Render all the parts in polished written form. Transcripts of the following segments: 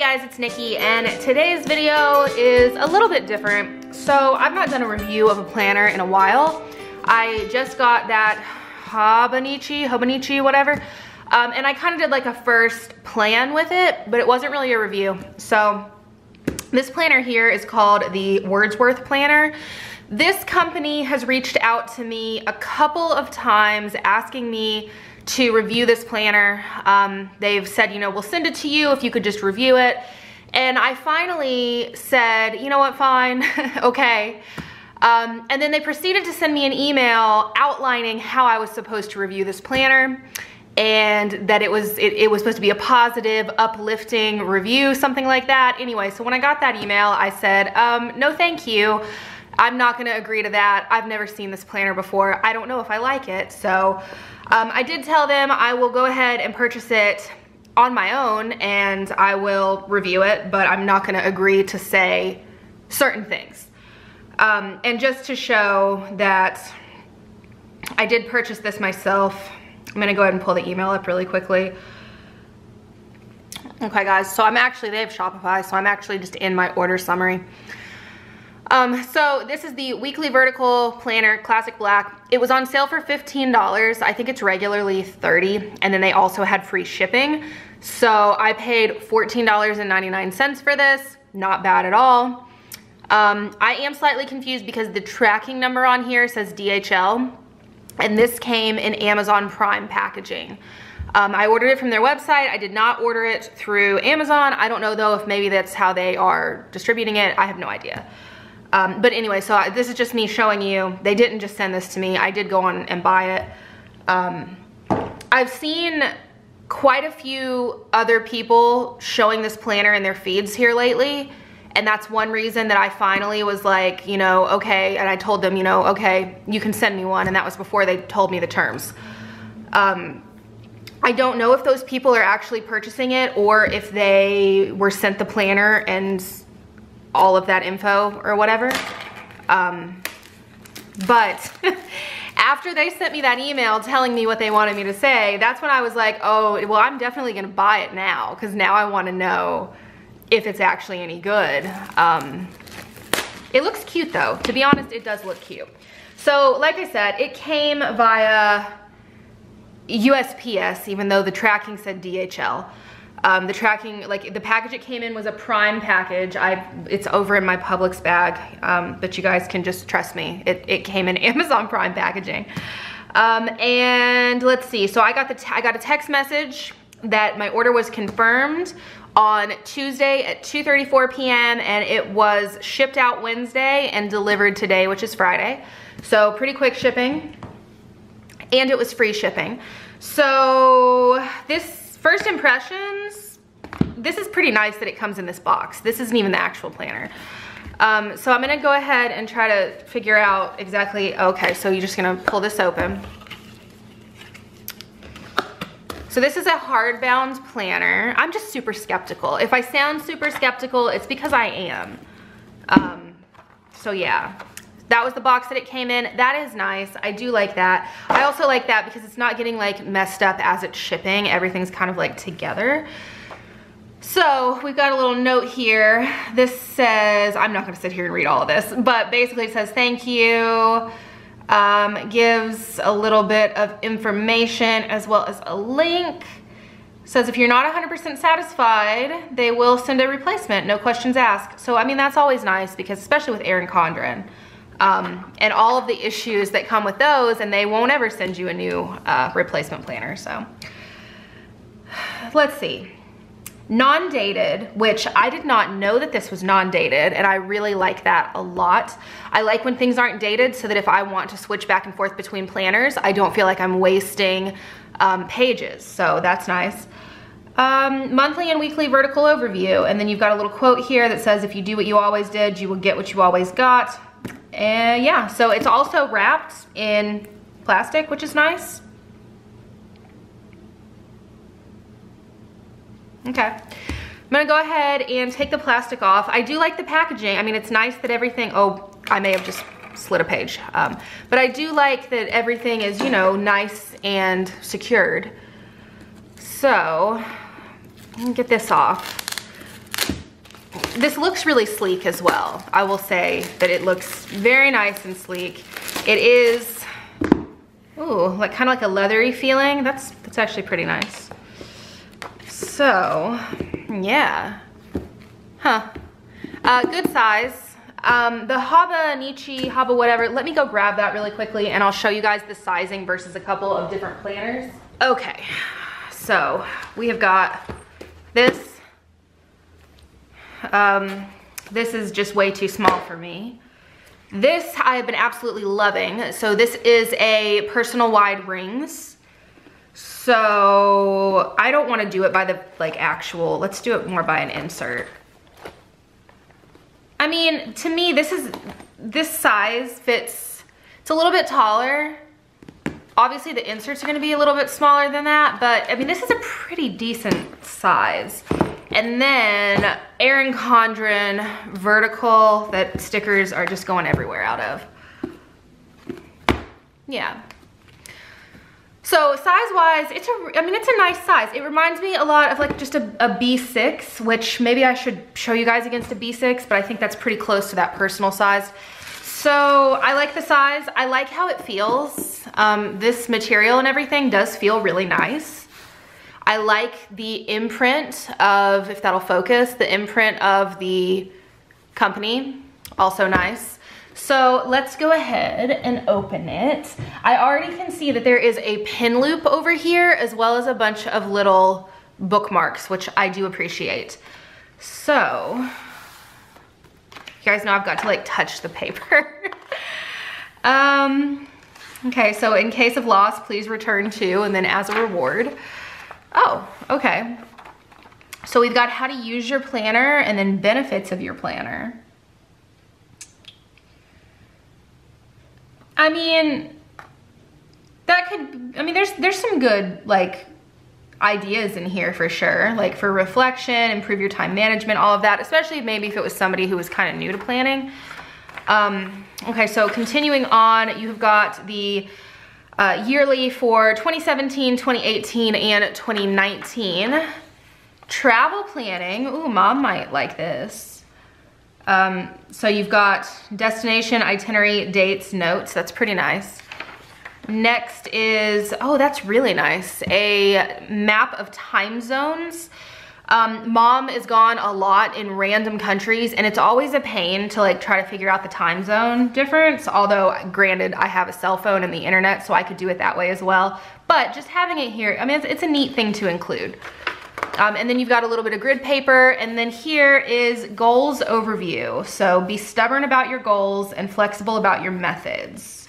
guys, it's Nikki, and today's video is a little bit different. So I've not done a review of a planner in a while. I just got that Hobonichi, whatever. And I kind of did like a first plan with it, but it wasn't really a review. So this planner here is called the Wordsworth planner. This company has reached out to me a couple of times asking me to review this planner. They've said, you know, we'll send it to you if you could just review it. And I finally said, you know what, fine, okay. And then they proceeded to send me an email outlining how I was supposed to review this planner, and that it was supposed to be a positive, uplifting review, something like that. Anyway, so when I got that email, I said, no thank you. I'm not gonna agree to that. I've never seen this planner before. I don't know if I like it. So I did tell them I will go ahead and purchase it on my own and I will review it, but I'm not gonna agree to say certain things. And just to show that I did purchase this myself, I'm gonna go ahead and pull the email up really quickly. Okay guys, so they have Shopify, so I'm actually just in my order summary. So this is the weekly vertical planner, classic black. It was on sale for $15. I think it's regularly $30, and then they also had free shipping. So I paid $14.99 for this. Not bad at all. I am slightly confused because the tracking number on here says DHL, and this came in Amazon Prime packaging. I ordered it from their website. I did not order it through Amazon. I don't know though if maybe that's how they are distributing it. I have no idea. But anyway, so this is just me showing you, they didn't just send this to me. I did go on and buy it. I've seen quite a few other people showing this planner in their feeds here lately. And that's one reason that I finally was like, you know, okay. And I told them, you know, okay, you can send me one. And that was before they told me the terms. I don't know if those people are actually purchasing it or if they were sent the planner and all of that info or whatever. But after they sent me that email telling me what they wanted me to say, that's when I was like, oh, well, I'm definitely gonna buy it now, because now I wanna know if it's actually any good. It looks cute though. To be honest, it does look cute. So like I said, it came via USPS, even though the tracking said DHL. The tracking, like the package it came in was a Prime package. It's over in my Publix bag, but you guys can just trust me. It came in Amazon Prime packaging. And let's see, so I got a text message that my order was confirmed on Tuesday at 2:34 p.m. and it was shipped out Wednesday and delivered today, which is Friday. So pretty quick shipping, and it was free shipping. So this first impressions, this is pretty nice that it comes in this box. This isn't even the actual planner. So I'm gonna go ahead and try to figure out exactly, okay, so you're just gonna pull this open. So this is a hardbound planner. I'm just super skeptical. If I sound super skeptical, it's because I am. So yeah. That was the box that it came in. That is nice. I do like that. I also like that because it's not getting like messed up as it's shipping. Everything's kind of like together. So we've got a little note here. This says, I'm not gonna sit here and read all of this, but basically it says thank you. Gives a little bit of information as well as a link. Says if you're not 100% satisfied, they will send a replacement, no questions asked. So I mean, that's always nice because especially with Erin Condren. And all of the issues that come with those, and they won't ever send you a new replacement planner. So let's see. Non-dated, which I did not know that this was non-dated, and I really like that a lot. I like when things aren't dated so that if I want to switch back and forth between planners, I don't feel like I'm wasting pages. So that's nice. Monthly and weekly vertical overview, and then you've got a little quote here that says if you do what you always did, you will get what you always got. And yeah, so it's also wrapped in plastic, which is nice. Okay, I'm gonna go ahead and take the plastic off. I do like the packaging. I mean, it's nice that everything, oh, I may have just slid a page. But I do like that everything is, you know, nice and secured. So, let me get this off. this looks really sleek as well. I will say that it looks very nice and sleek. It is, ooh, like kind of like a leathery feeling. That's actually pretty nice. So, yeah. Huh. Good size. The Haba whatever, let me go grab that really quickly and I'll show you guys the sizing versus a couple of different planners. Okay, so we have got this. This is just way too small for me. This I have been absolutely loving. So this is a personal wide rings. So I don't want to do it by the like actual, let's do it more by an insert. I mean, to me, this size fits, it's a little bit taller. Obviously the inserts are gonna be a little bit smaller than that, but I mean, this is a pretty decent size. And then Erin Condren vertical that stickers are just going everywhere out of. Yeah. So size-wise, it's a nice size. It reminds me a lot of like just a B6, which maybe I should show you guys against a B6, but I think that's pretty close to that personal size. So I like the size. I like how it feels. This material and everything does feel really nice. I like the imprint of, if that'll focus, the imprint of the company, also nice. So let's go ahead and open it. I already can see that there is a pin loop over here as well as a bunch of little bookmarks, which I do appreciate. So, you guys know I've got to like touch the paper. Okay, so in case of loss, please return to, and then as a reward. Oh, okay. So we've got how to use your planner and then benefits of your planner. I mean, that could, I mean, there's some good like ideas in here for sure, like for reflection, improve your time management, all of that, especially maybe if it was somebody who was kind of new to planning. Okay, so continuing on, you've got the yearly for 2017, 2018, and 2019. Travel planning, ooh, mom might like this. So you've got destination, itinerary, dates, notes. That's pretty nice. Next is, oh, that's really nice. A map of time zones. Mom is gone a lot in random countries and it's always a pain to like try to figure out the time zone difference. Although granted, I have a cell phone and the internet, so I could do it that way as well. But just having it here, I mean, it's a neat thing to include. And then you've got a little bit of grid paper, and then here is goals overview. So be stubborn about your goals and flexible about your methods.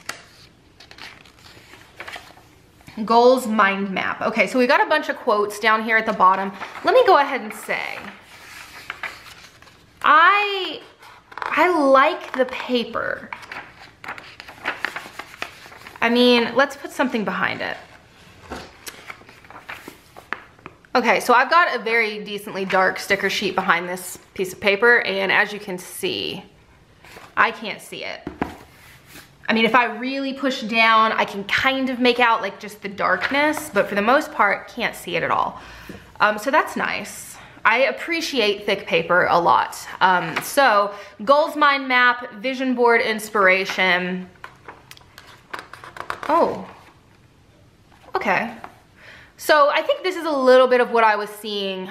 Goals mind map. Okay, so we've got a bunch of quotes down here at the bottom. Let me go ahead and say, I like the paper. I mean, let's put something behind it. Okay, so I've got a very decently dark sticker sheet behind this piece of paper, and as you can see, I can't see it. I mean, if I really push down, I can kind of make out like just the darkness, but for the most part, can't see it at all. So that's nice. I appreciate thick paper a lot. So goals mind map, vision board inspiration. Oh, okay. So I think this is a little bit of what I was seeing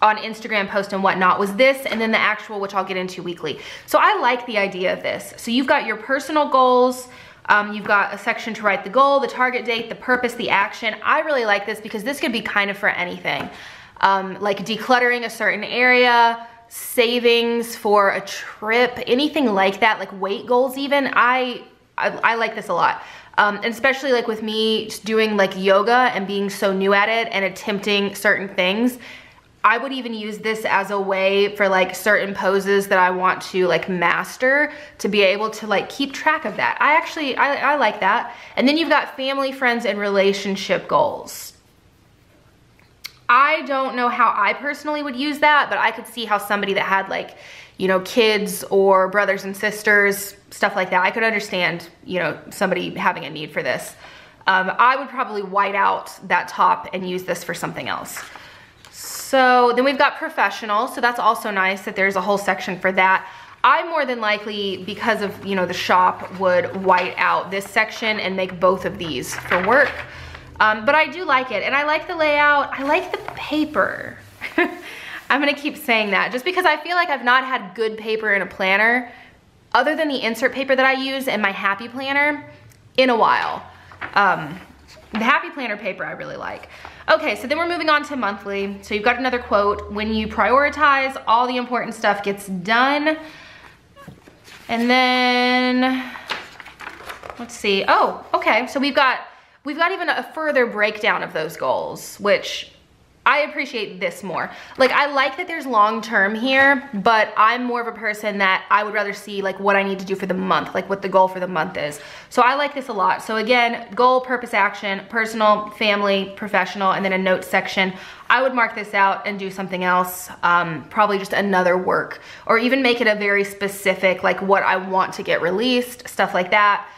on Instagram posts and whatnot, was this and then the actual, which I'll get into weekly. So I like the idea of this. So you've got your personal goals, you've got a section to write the goal, the target date, the purpose, the action. I really like this because this could be kind of for anything. Like decluttering a certain area, savings for a trip, anything like that, like weight goals even. I like this a lot. And especially like with me just doing like yoga and being so new at it and attempting certain things, I would even use this as a way for like certain poses that I want to like master, to be able to like keep track of that. I like that. And then you've got family, friends, and relationship goals. I don't know how I personally would use that, but I could see how somebody that had like, you know, kids or brothers and sisters, stuff like that, I could understand, you know, somebody having a need for this. I would probably white out that top and use this for something else. So then we've got professional. So that's also nice that there's a whole section for that. I more than likely, because of, you know, the shop, would white out this section and make both of these for work. But I do like it, and I like the layout. I like the paper. I'm gonna keep saying that just because I feel like I've not had good paper in a planner other than the insert paper that I use in my Happy Planner in a while. The Happy Planner paper I really like. Okay, so then we're moving on to monthly. So you've got another quote: when you prioritize, all the important stuff gets done. And then, let's see. Oh, okay, so we've got even a further breakdown of those goals, which I appreciate this more. Like, I like that there's long term here, but I'm more of a person that I would rather see like what I need to do for the month, like what the goal for the month is. So I like this a lot. So again, goal, purpose, action, personal, family, professional, and then a notes section. I would mark this out and do something else, probably just another work, or even make it a very specific, like what I want to get released, stuff like that.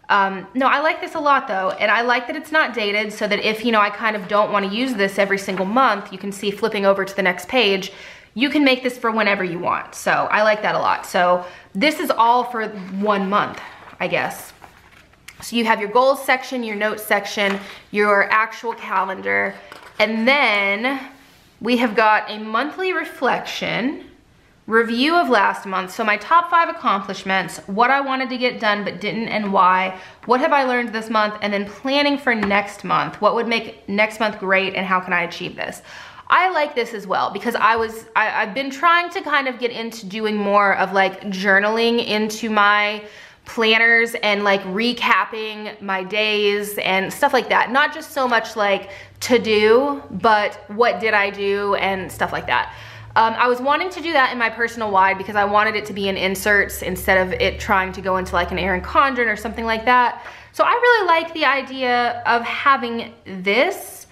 No, I like this a lot though, and I like that it's not dated, so that if, you know, I kind of don't want to use this every single month, you can see flipping over to the next page, you can make this for whenever you want. So I like that a lot. So this is all for 1 month, I guess. So you have your goals section, your notes section, your actual calendar, and then we have got a monthly reflection, review of last month. So my top 5 accomplishments, what I wanted to get done but didn't and why, what have I learned this month, and then planning for next month. What would make next month great and how can I achieve this? I like this as well because I've been trying to kind of get into doing more of like journaling into my planners and like recapping my days and stuff like that. Not just so much like to do, but what did I do and stuff like that. I was wanting to do that in my personal wide because I wanted it to be in inserts instead of it trying to go into like an Erin Condren or something like that. So I really like the idea of having this.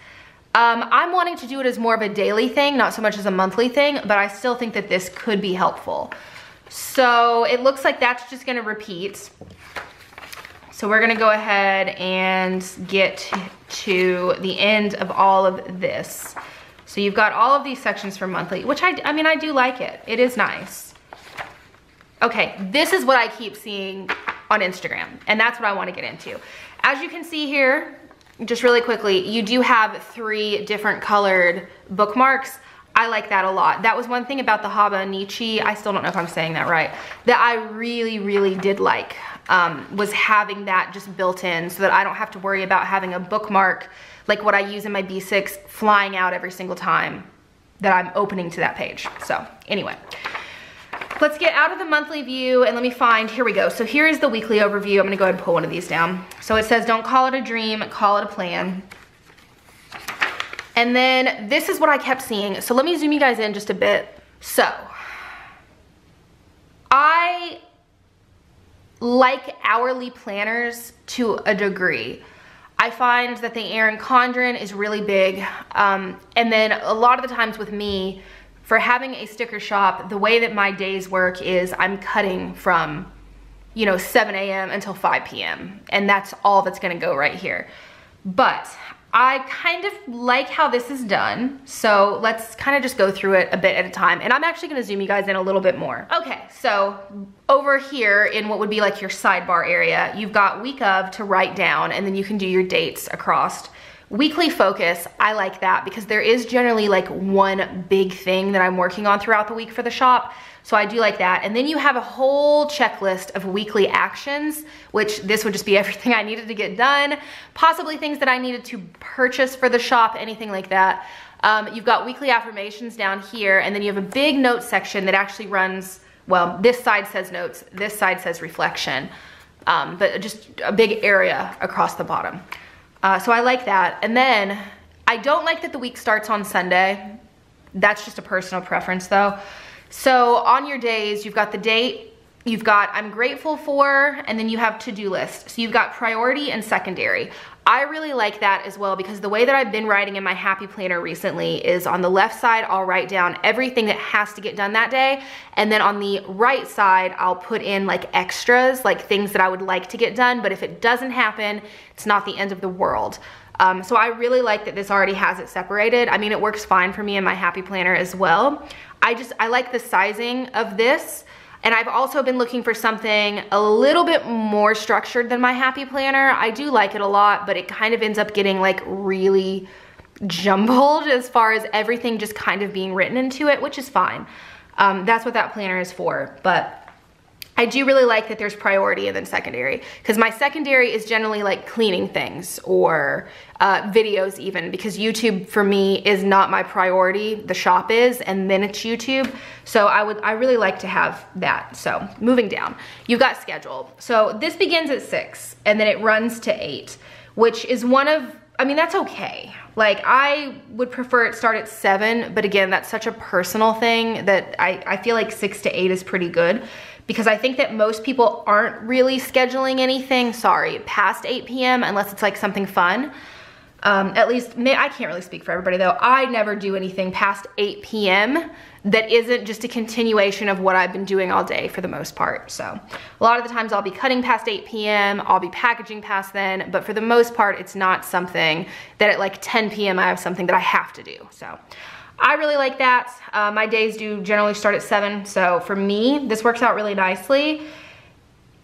I'm wanting to do it as more of a daily thing, not so much as a monthly thing, but I still think that this could be helpful. So it looks like that's just gonna repeat. So we're gonna go ahead and get to the end of all of this. So you've got all of these sections for monthly, which I mean, I do like it. It is nice. Okay, this is what I keep seeing on Instagram, and that's what I want to get into. As you can see here, just really quickly, you do have 3 different colored bookmarks. I like that a lot. That was one thing about the Hobonichi, I still don't know if I'm saying that right, that I really, really did like, was having that just built in so that I don't have to worry about having a bookmark like what I use in my B6 flying out every single time that I'm opening to that page. So anyway, let's get out of the monthly view and let me find, here we go. So here is the weekly overview. I'm gonna go ahead and pull one of these down. So it says, don't call it a dream, call it a plan. And then this is what I kept seeing. So let me zoom you guys in just a bit. So I like hourly planners to a degree. I find that the Erin Condren is really big. And then a lot of the times with me, for having a sticker shop, the way that my days work is I'm cutting from, you know, 7 a.m. until 5 p.m. And that's all that's gonna go right here. But I kind of like how this is done. So let's kind of just go through it a bit at a time. And I'm actually gonna zoom you guys in a little bit more. Okay, so over here in what would be like your sidebar area, you've got week of to write down, and then you can do your dates across. Weekly focus, I like that because there is generally like one big thing that I'm working on throughout the week for the shop. So I do like that. And then you have a whole checklist of weekly actions, which this would just be everything I needed to get done, possibly things that I needed to purchase for the shop, anything like that. You've got weekly affirmations down here, and then you have a big notes section that actually runs, well, this side says notes, this side says reflection, but just a big area across the bottom. So I like that. And then I don't like that the week starts on Sunday. That's just a personal preference though. So on your days, you've got the date, You've got I'm grateful for, and then you have to-do list. So you've got priority and secondary. I really like that as well because the way that I've been writing in my happy planner recently is on the left side, I'll write down everything that has to get done that day. And then on the right side, I'll put in like extras, like things that I would like to get done. But if it doesn't happen, it's not the end of the world. So I really like that this already has it separated. I mean, it works fine for me in my happy planner as well. I like the sizing of this. And I've also been looking for something a little bit more structured than my happy planner. I do like it a lot, but it kind of ends up getting like really jumbled as far as everything just kind of being written into it, which is fine. That's what that planner is for. But I do really like that there's priority and then secondary, because my secondary is generally like cleaning things or videos even, because YouTube for me is not my priority. The shop is, and then it's YouTube. So I really like to have that. So moving down, you've got schedule. So this begins at 6 and then it runs to 8, which is I mean, that's okay. Like I would prefer it start at 7, but again, that's such a personal thing that I feel like 6 to 8 is pretty good. Because I think that most people aren't really scheduling anything, past 8 p.m. unless it's like something fun. At least, I can't really speak for everybody though. I never do anything past 8 p.m. that isn't just a continuation of what I've been doing all day for the most part. So a lot of the times I'll be cutting past 8 p.m., I'll be packaging past then, but for the most part, it's not something that at like 10 p.m. I have something that I have to do, so. I really like that. My days do generally start at 7, so for me, this works out really nicely.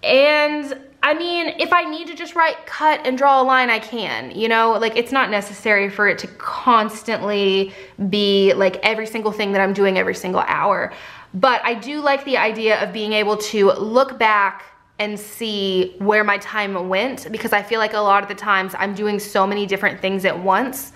And I mean, if I need to just write cut and draw a line, I can, you know, like it's not necessary for it to constantly be like every single thing that I'm doing every single hour. But I do like the idea of being able to look back and see where my time went, because I feel like a lot of the times I'm doing so many different things at once.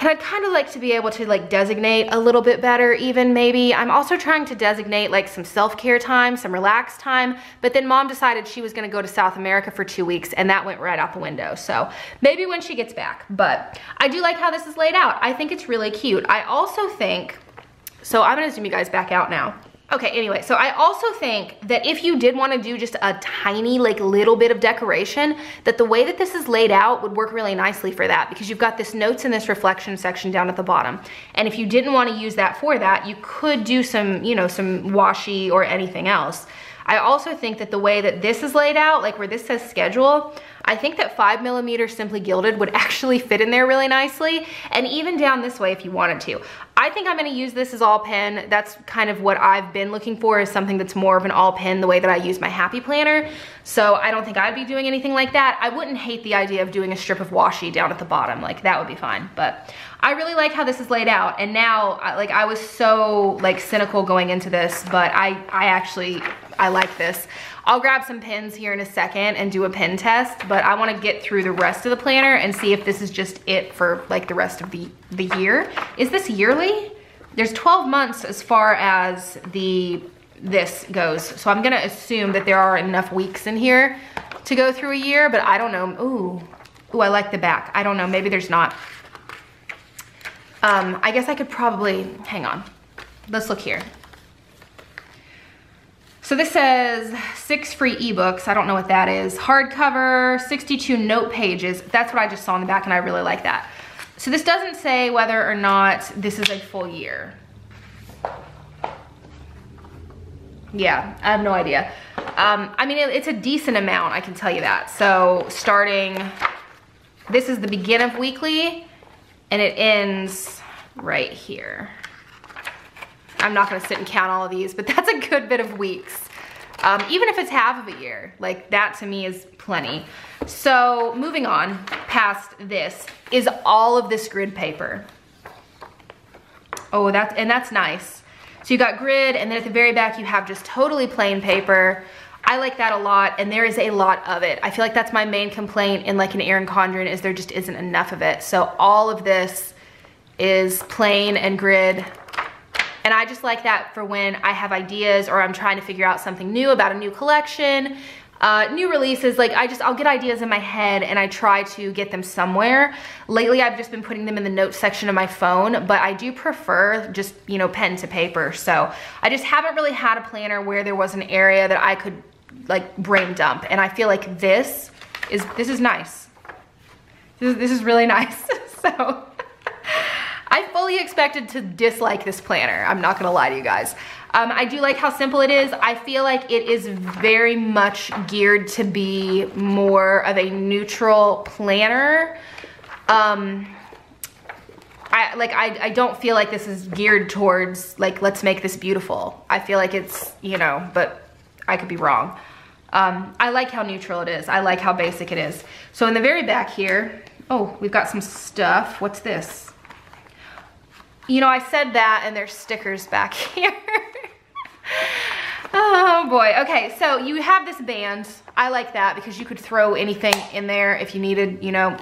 And I'd kind of like to be able to like designate a little bit better even maybe. I'm also trying to designate like some self-care time, some relaxed time, but then mom decided she was gonna go to South America for 2 weeks and that went right out the window. So maybe when she gets back, but I do like how this is laid out. I think it's really cute. I also think, so I'm gonna zoom you guys back out now. Okay, anyway, so I also think that if you did want to do just a tiny, like little bit of decoration, that the way that this is laid out would work really nicely for that, because you've got this notes and this reflection section down at the bottom. And if you didn't want to use that for that, you could do some, you know, some washi or anything else. I also think that the way that this is laid out, like where this says schedule, I think that 5mm Simply Gilded would actually fit in there really nicely, and even down this way if you wanted to. I think I'm gonna use this as all pen. That's kind of what I've been looking for, is something that's more of an all pen the way that I use my happy planner. So I don't think I'd be doing anything like that. I wouldn't hate the idea of doing a strip of washi down at the bottom, like that would be fine. But I really like how this is laid out, and now like I was so like cynical going into this, but I like this. I'll grab some pens here in a second and do a pen test, but I wanna get through the rest of the planner and see if this is just it for like the rest of the year. Is this yearly? There's 12 months as far as this goes. So I'm gonna assume that there are enough weeks in here to go through a year, but I don't know. Ooh, I like the back. I don't know, maybe there's not. I guess I could probably, hang on. Let's look here. So this says 6 free ebooks. I don't know what that is. Hardcover, 62 note pages. That's what I just saw in the back and I really like that. So this doesn't say whether or not this is a full year. Yeah, I have no idea. I mean, it's a decent amount, I can tell you that. So starting, this is the beginning of weekly and it ends right here. I'm not gonna sit and count all of these, but that's a good bit of weeks. Even if it's half of a year, like that to me is plenty. So moving on past this is all of this grid paper. Oh, that's nice. So you got grid, and then at the very back you have just totally plain paper. I like that a lot, and there is a lot of it. I feel like that's my main complaint in like an Erin Condren, is there just isn't enough of it. So all of this is plain and grid. And I just like that for when I have ideas or I'm trying to figure out something new about a new collection. New releases, like I'll get ideas in my head and I try to get them somewhere. Lately, I've just been putting them in the notes section of my phone, but I do prefer just, you know, pen to paper. So I just haven't really had a planner where there was an area that I could like brain dump. And I feel like this is nice. This is really nice. So I fully expected to dislike this planner. I'm not gonna lie to you guys. I do like how simple it is. I feel like it is very much geared to be more of a neutral planner. I don't feel like this is geared towards like, let's make this beautiful. I feel like it's, you know, but I could be wrong. I like how neutral it is. I like how basic it is. So in the very back here, oh, we've got some stuff. What's this? You know, I said that and there's stickers back here. Oh boy. Okay, so you have this band. I like that because you could throw anything in there if you needed, you know,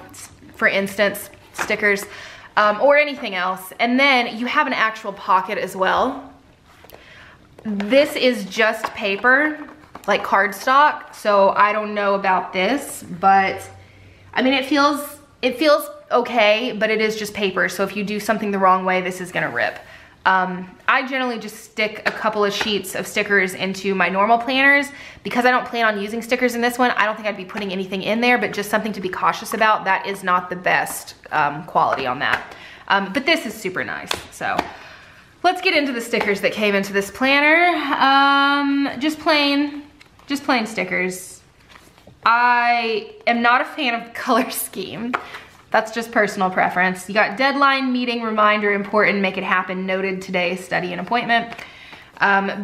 for instance, stickers, or anything else. And then you have an actual pocket as well. This is just paper, like cardstock. So I don't know about this, but I mean, it feels okay, but it is just paper. So if you do something the wrong way, this is gonna rip. I generally just stick a couple of sheets of stickers into my normal planners. Because I don't plan on using stickers in this one, I don't think I'd be putting anything in there, but just something to be cautious about. That is not the best quality on that. But this is super nice. So let's get into the stickers that came into this planner. Just plain stickers. I am not a fan of the color scheme. That's just personal preference. You got deadline, meeting, reminder, important, make it happen, noted, today, study, and appointment.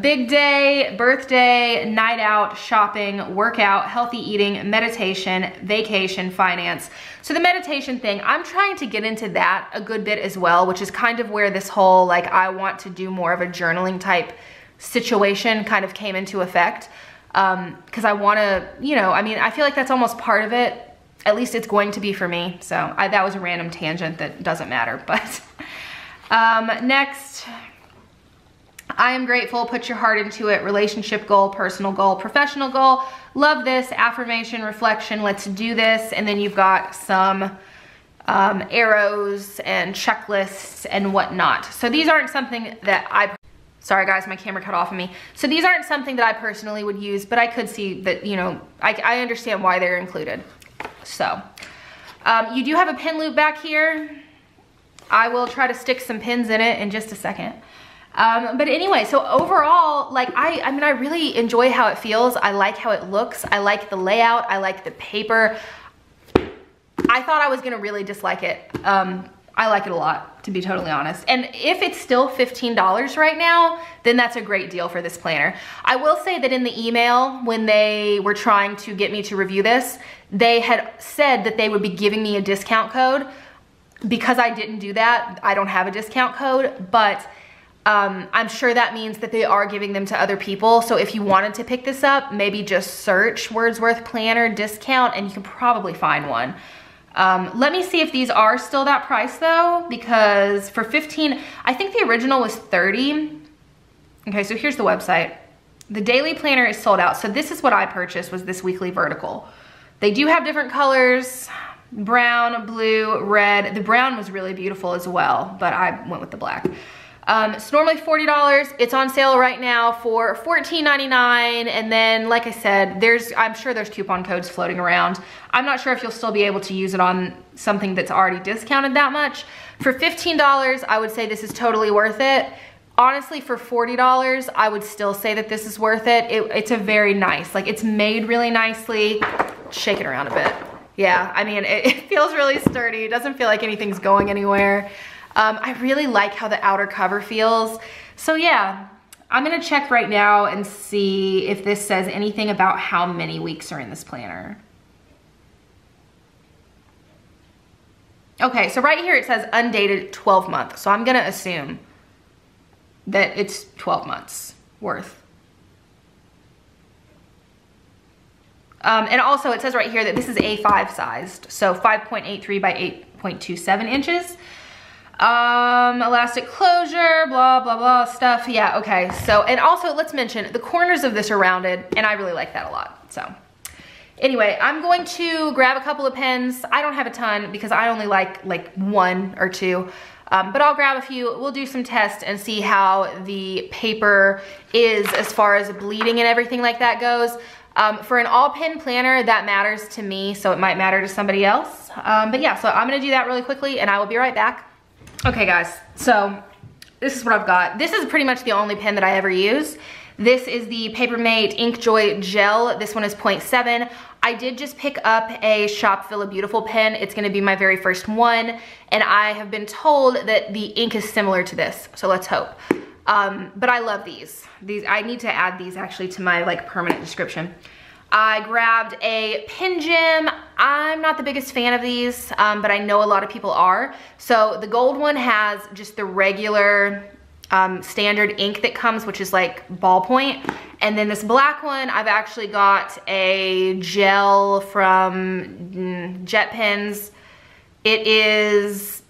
Big day, birthday, night out, shopping, workout, healthy eating, meditation, vacation, finance. So the meditation thing, I'm trying to get into that a good bit as well, which is kind of where this whole, like, I want to do more of a journaling type situation kind of came into effect. Because I want to, you know, I mean, I feel like that's almost part of it. At least it's going to be for me. So that was a random tangent that doesn't matter. But next, I am grateful, put your heart into it, relationship goal, personal goal, professional goal. Love this, affirmation, reflection, let's do this. And then you've got some arrows and checklists and whatnot. So these aren't something that sorry guys, my camera cut off of me. So these aren't something that I personally would use, but I could see that, you know, I understand why they're included. So, you do have a pin loop back here. I will try to stick some pins in it in just a second. But anyway, so overall, like, I mean, I really enjoy how it feels. I like how it looks. I like the layout. I like the paper. I thought I was gonna really dislike it. I like it a lot, to be totally honest. And if it's still $15 right now, then that's a great deal for this planner. I will say that in the email, when they were trying to get me to review this, they had said that they would be giving me a discount code. Because I didn't do that, I don't have a discount code, but I'm sure that means that they are giving them to other people. So if you wanted to pick this up, maybe just search Wordsworth planner discount and you can probably find one. Let me see if these are still that price though, because for 15, I think the original was 30. Okay, so here's the website. The daily planner is sold out. So this is what I purchased, was this weekly vertical. They do have different colors, brown, blue, red. The brown was really beautiful as well, but I went with the black. It's normally $40. It's on sale right now for $14.99. And then, like I said, I'm sure there's coupon codes floating around. I'm not sure if you'll still be able to use it on something that's already discounted that much. For $15, I would say this is totally worth it. Honestly, for $40, I would still say that this is worth it. It's a very nice, like, it's made really nicely. Shake it around a bit. Yeah, I mean, it feels really sturdy. It doesn't feel like anything's going anywhere. I really like how the outer cover feels. So yeah, I'm gonna check right now and see if this says anything about how many weeks are in this planner. Okay, so right here it says undated 12 months. So I'm gonna assume that it's 12 months worth. And also it says right here that this is A5 sized. So 5.83 by 8.27 inches. Elastic closure, blah, blah, blah stuff. Yeah, okay. So, and also let's mention the corners of this are rounded and I really like that a lot. So Anyway, I'm going to grab a couple of pens. I don't have a ton because I only like one or two. But I'll grab a few. We'll do some tests and see how the paper is as far as bleeding and everything like that goes. For an all pen planner, that matters to me, so it might matter to somebody else. But yeah, so I'm gonna do that really quickly and I will be right back. Okay guys, so this is what I've got. This is pretty much the only pen that I ever use. This is the Papermate Inkjoy Gel. This one is 0.7. I did just pick up a Shop Feel a Beautiful pen. It's gonna be my very first one, and I have been told that the ink is similar to this, so let's hope. But I love these. I need to add these actually to my like permanent description. I grabbed a Pen Gem. I'm not the biggest fan of these, but I know a lot of people are. So the gold one has just the regular standard ink that comes, which is like ballpoint. And then this black one, I've actually got a gel from Jet Pens. It is,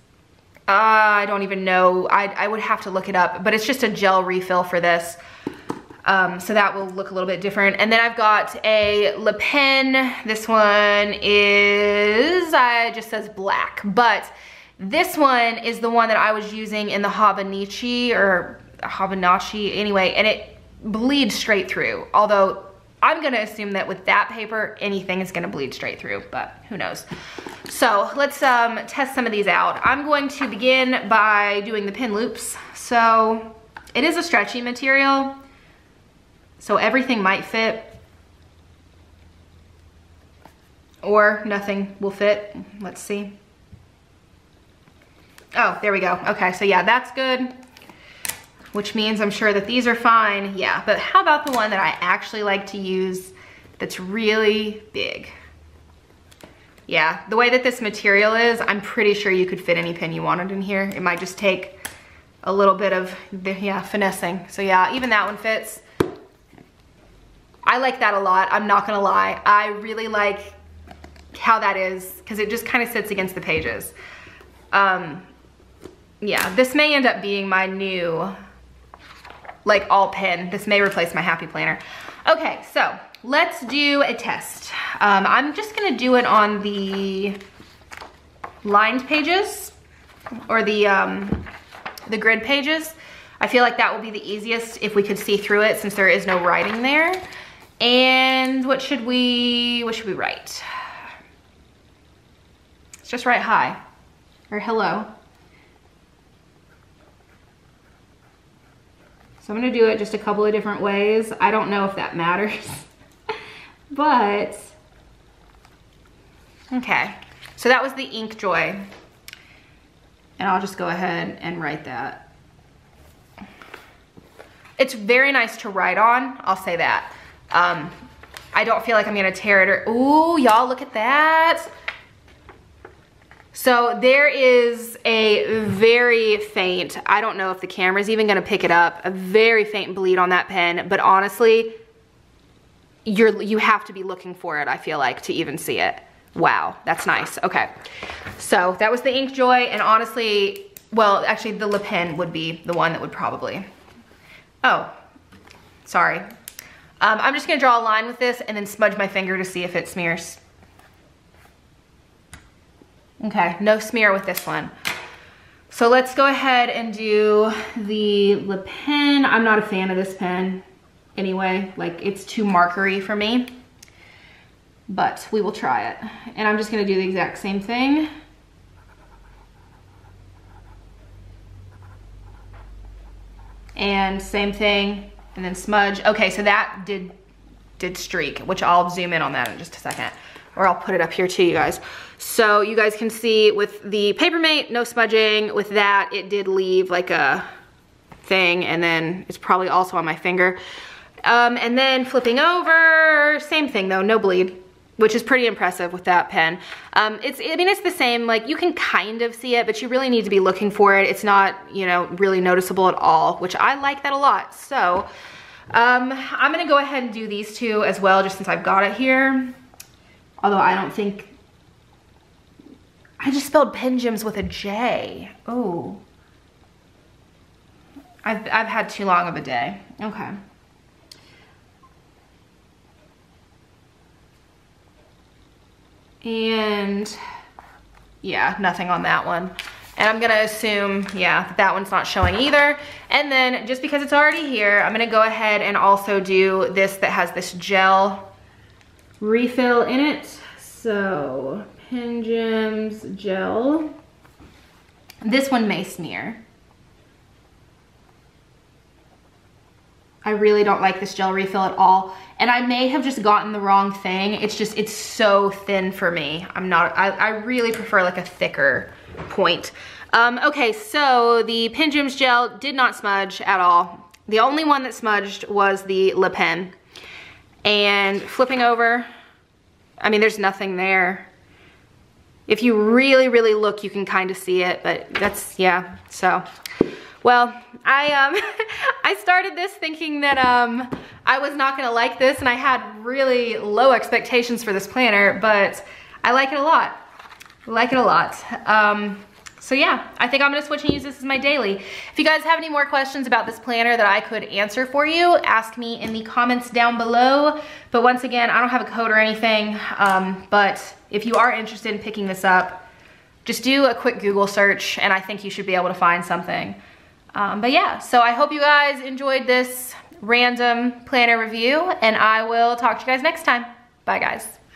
I don't even know. I would have to look it up, but it's just a gel refill for this. So that will look a little bit different. And then I've got a Le Pen. This one is, it just says black, but this one is the one that I was using in the Hobonichi or Hobonichi anyway, and it bleeds straight through. Although I'm gonna assume that with that paper, anything is gonna bleed straight through, but who knows. So let's test some of these out. I'm going to begin by doing the pin loops. So it is a stretchy material, so everything might fit or nothing will fit. Let's see. Oh, there we go. Okay, so yeah, that's good, which means I'm sure that these are fine. Yeah, but how about the one that I actually like to use that's really big? Yeah, the way that this material is, I'm pretty sure you could fit any pin you wanted in here. It might just take a little bit of, finessing. So yeah, even that one fits. I like that a lot, I'm not gonna lie. I really like how that is, because it just kind of sits against the pages. Yeah, this may end up being my new, like, all pen. This may replace my Happy Planner. Okay, so let's do a test. I'm just gonna do it on the lined pages, or the grid pages. I feel like that will be the easiest if we could see through it, since there is no writing there. And what should we write? Let's just write hi, or hello. So I'm gonna do it just a couple of different ways. I don't know if that matters, but okay. So that was the Inkjoy, and I'll just go ahead and write that. It's very nice to write on, I'll say that. I don't feel like I'm gonna tear it or, ooh, y'all look at that. So there is a very faint, I don't know if the camera's even gonna pick it up, a very faint bleed on that pen, but honestly, you have to be looking for it, I feel like, to even see it. Wow, that's nice. Okay, so that was the Inkjoy, and honestly, well, actually the Le Pen would be the one that would probably, oh, sorry. I'm just gonna draw a line with this and then smudge my finger to see if it smears. Okay, no smear with this one. So let's go ahead and do the Le Pen. I'm not a fan of this pen anyway, like it's too markery for me, but we will try it. And I'm just gonna do the exact same thing. And same thing, and then smudge. Okay, so that did streak, which I'll zoom in on that in just a second. Or I'll put it up here too, you guys. So you guys can see with the Papermate, no smudging. With that, it did leave like a thing, and then it's probably also on my finger. And then flipping over, same thing though, no bleed, which is pretty impressive with that pen. I mean, it's the same, like you can kind of see it, but you really need to be looking for it. It's not, you know, really noticeable at all, which I like that a lot. So I'm gonna go ahead and do these two as well, just since I've got it here. Although I don't think, I just spelled Pen Gems with a J. Oh. I've had too long of a day. Okay. And yeah, nothing on that one. And I'm gonna assume, yeah, that one's not showing either. And then just because it's already here, I'm gonna go ahead and also do this that has this gel refill in it. So, Pen Gems gel. This one may smear. I really don't like this gel refill at all. And I may have just gotten the wrong thing. It's just, it's so thin for me. I really prefer like a thicker point. Okay, so the Pen Gems gel did not smudge at all. The only one that smudged was the Le Pen. And flipping over, I mean, there's nothing there. If you really, really look, you can kind of see it, but that's, yeah, so. Well, I started this thinking that I was not gonna like this, and I had really low expectations for this planner, but I like it a lot. I like it a lot. So yeah, I think I'm gonna switch and use this as my daily. If you guys have any more questions about this planner that I could answer for you, ask me in the comments down below. But once again, I don't have a code or anything, but if you are interested in picking this up, just do a quick Google search and I think you should be able to find something. But yeah, so I hope you guys enjoyed this random planner review, and I will talk to you guys next time. Bye guys.